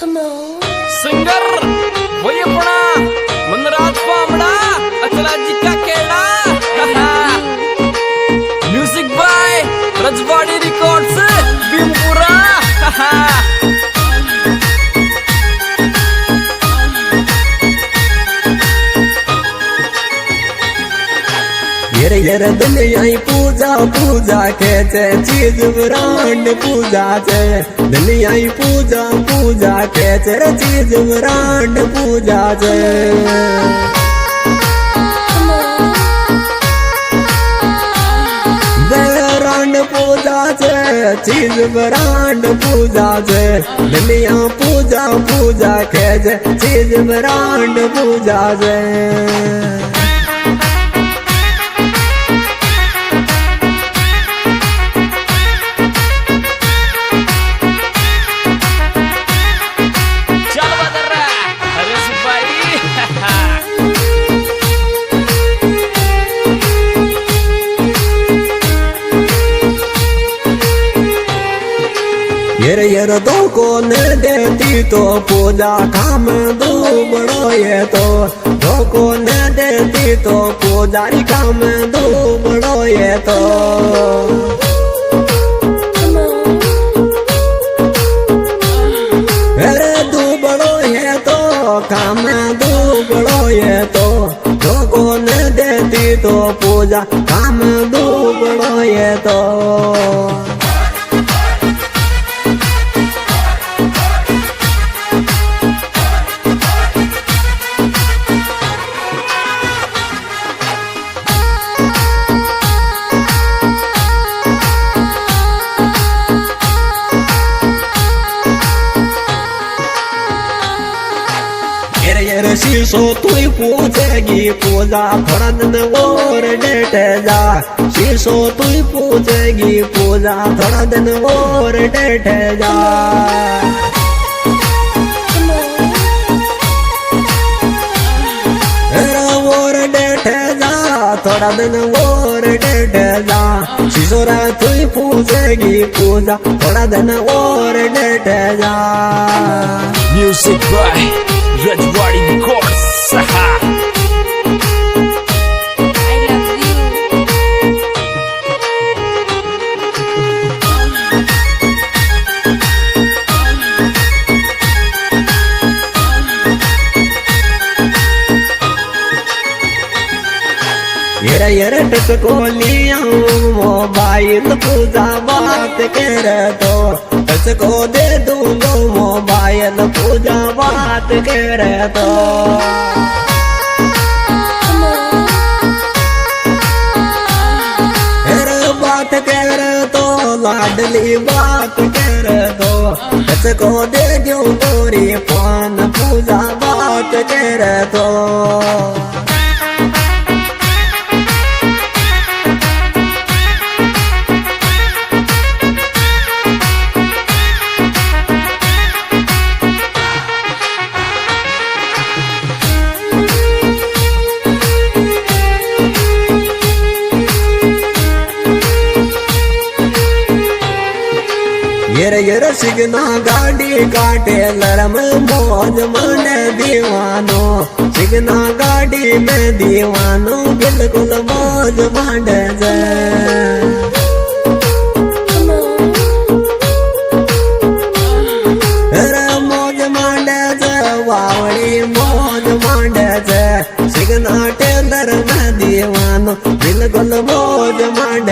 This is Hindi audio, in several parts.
Come on. सिंगर वही अपना मनराज पामड़ा अचलाजी का केला music by Rajwadi records Bhimpura येर दुनिया पूजा पूजा खेचे चीज ब्रांड पूजा छे दुनिया पूजा पूजा खेचे चीज ब्रांड पूजा छे ब्रांड पूजा छे चीज ब्रांड पूजा छे दुनिया पूजा पूजा खेचे चीज ब्रांड पूजा छे येर दो को न देती तो पूजा काम दो बड़ो ये तो दो को न देती तो पूजारी काम दो बड़ो ये तो अरे दो बड़ो ये तो काम दो बड़ो ये तो दो को न देती तो पूजा काम दो बड़ो ये तो शीशो तू पूछेगी पूजा थोड़ा दिन और डेट जा शीशो तू पूछेगी पूजा थोड़ा दिन और डेट जा और डेट जा थोड़ा दिन और डेट जा शीशो तू पूछेगी पूजा थोड़ा दिन और डेट जा म्यूजिक बाय रजवाड़ी रिकॉर्ड्स येर टको लिया मोबाइल पूजा बात कर तो टको दे दूंगा मोबाइल पूजा बात कर तो बात कर तो लाडली बात कर तो टको दे दूं गोरी फोन पूजा बात कर तो येर सिगना गाड़ी काटे लरम मौज मन दीवानो सिगना गाड़ी में दीवानो बिल्कुल मौज मांड मौज मांड वावड़ी मौज मांड सिगना टेलर में दीवानो बिल्कुल मौज मांड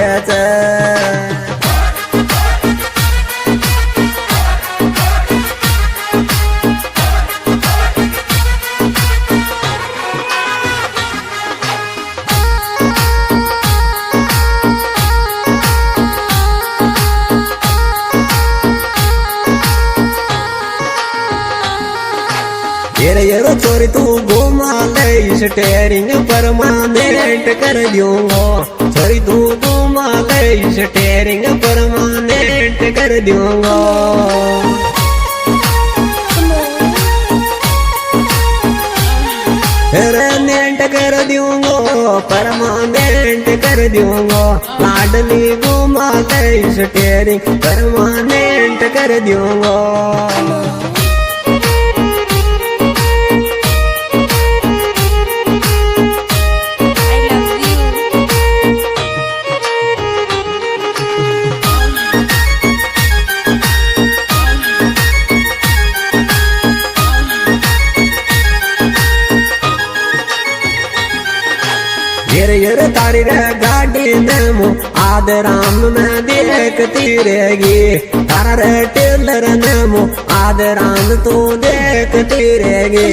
येरो चोरी तू घुमा ले स्टेरिंग परमानेंट कर दूंगा चोरी तू घुमा ले स्टेरिंग परमानेंट कर दूंगा परमानेंट कर दूंगा परमानेंट कर दूंगा लाडली घुमा ले स्टेरिंग परमानेंट कर दूंगा यर तारी रे गाड़ी ने मो आदराम में देखती रहेगी तारा रे टेलर ने मो आदराम तू देखती रहेगी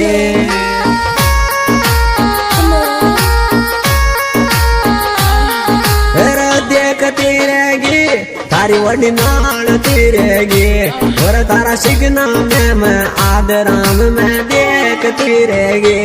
देखती रहेगी तारी वडी नालती रहेगी और तारा सिगना में मैं आदराम में देखती रहेगी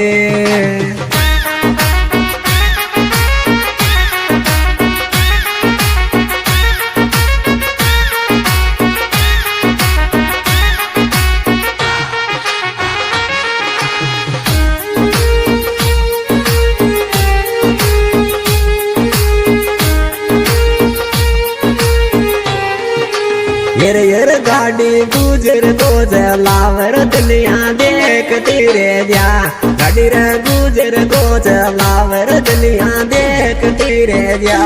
यर गाड़ी गुजर को जलावर दुनिया देखती रे जा गाड़ी रे गुजर को जलावर दुनिया देखती रे जा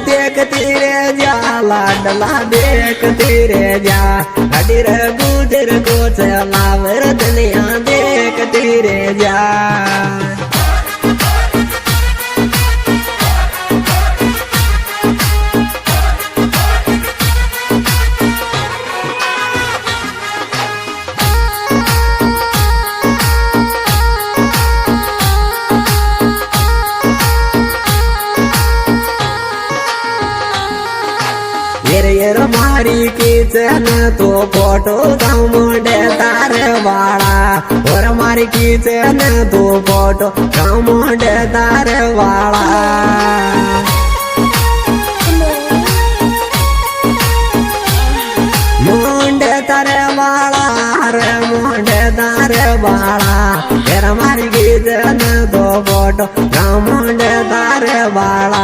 देखती रे जा लाडला देखती रे जा गाड़ी रे गुजर को जलावर दुनिया देखती रे जा यर मारी किचन तो फोटो कमोडे तारे वाला और मारी किचन तो फोटो कमोडे तारे वाला मुंडे तारे वाला रे मुंडे तारे वाला यर मारी किचन तो फोटो कमोडे तारे वाला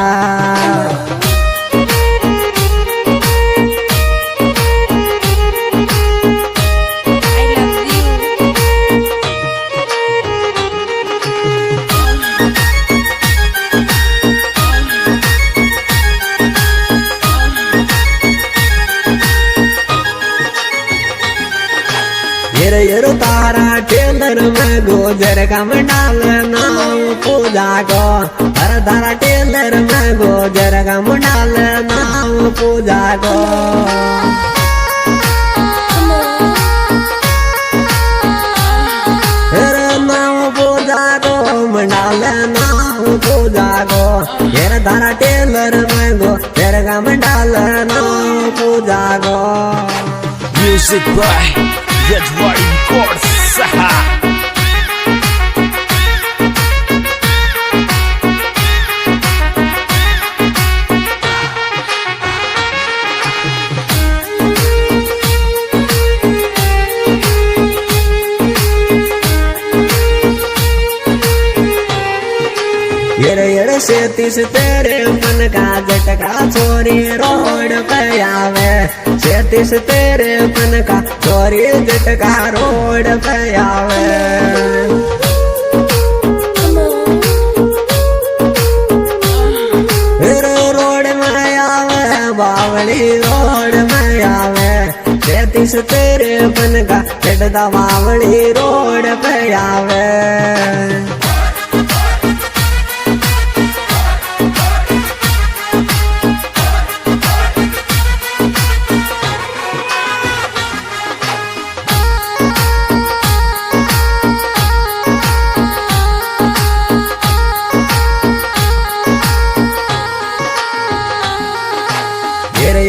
यर तारा टेलर में गोजर का मंडाल नाम पूजा को हर तारा टेलर में गोजर का मंडाल नाम पूजा को नाम पूजा को मंडाल नाम पूजा को यर तारा टेलर में गोजर का मंडाल नाम पूजा को Music by Rajwadi Records. यर से तीस तेरे मन का झटका छोरी रोड पे आवे से तीस तेरे मन का छोरी झटका रोड पे आवे रोड में आवे बावली रोड में आवे से तीस तेरे मन का झटका बावली रोड पे आवे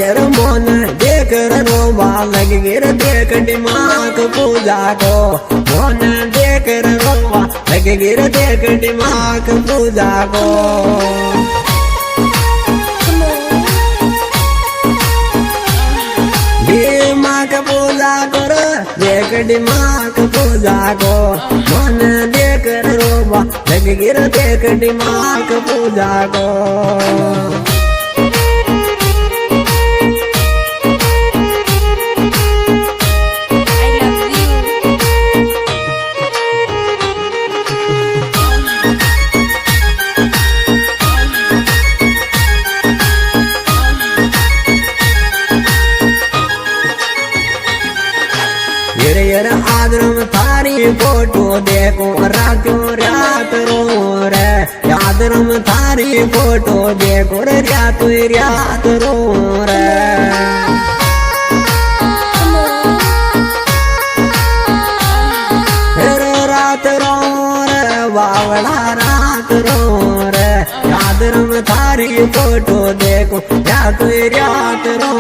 यर मोन देख रो बालक गिर देख दिमाग पूजा को मोन देख रो बालक गिर देख दिमाग पूजा को दिमाग पूजा कर देख दिमाग पूजा को मन देख रो बालक गिर देख दिमाग पूजा को यर आदरम था फोटो देखो रातो रात रो रे याद रम थारी फोटो देखो रे रातो रात रो रे रात रो रे बावड़ा रात रो रे याद रम थारी फोटो देखो रातो रात रो